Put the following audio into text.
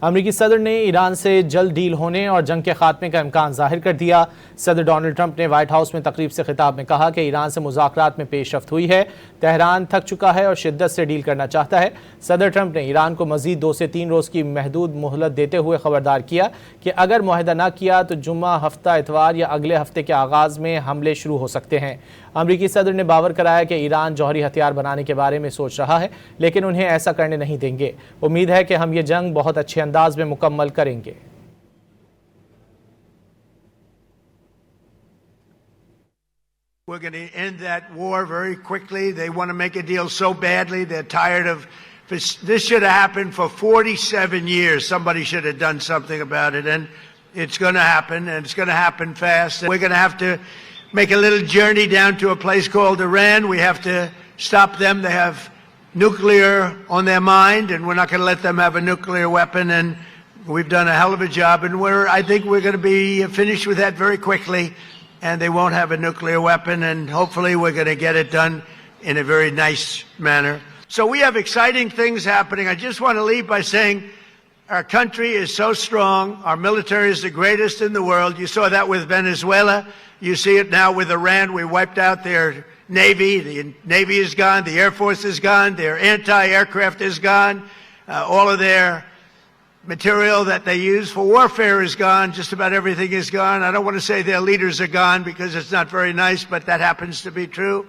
अमरीकी सदर ने ईरान से जल्द डील होने और जंग के खात्मे का इम्कान जाहिर कर दिया। सदर डोनाल्ड ट्रंप ने व्हाइट हाउस में तकरीब से खिताब में कहा कि ईरान से मुज़ाकरात में पेशरफ्त हुई है, तेहरान थक चुका है और शिद्दत से डील करना चाहता है। सदर ट्रंप ने ईरान को मजीद 2 से 3 रोज़ की महदूद मोहलत देते हुए खबरदार किया कि अगर मुआहदा न किया तो जुम्मा, हफ्ता इतवार या अगले हफ्ते के आगाज़ में हमले शुरू हो सकते हैं। अमरीकी सदर ने बावर कराया कि ईरान जौहरी हथियार बनाने के बारे में सोच रहा है, लेकिन उन्हें ऐसा करने नहीं देंगे। उम्मीद है कि हम ये जंग बहुत अच्छे अंदाज में मुकम्मल करेंगे। We're going to end that war very quickly. They want to make a deal so badly. They're tired of this. Should have happened for 47 years. Somebody should have done something about it, and it's going to happen, and it's going to happen fast. We're going to have to make a little journey down to a place called Iran. We have to stop them. They have nuclear on their mind, and we're not going to let them have a nuclear weapon. And we've done a hell of a job, and I think we're going to be finished with that very quickly, and they won't have a nuclear weapon, and hopefully we're going to get it done in a very nice manner. So we have exciting things happening. I just want to leave by saying our country is so strong. Our military is the greatest in the world. You saw that with Venezuela. You see it now with Iran. We wiped out their Navy. The Navy is gone. The Air Force is gone. Their anti-aircraft is gone. All of their material that they use for warfare is gone. Just about everything is gone. I don't want to say their leaders are gone because it's not very nice, but that happens to be true.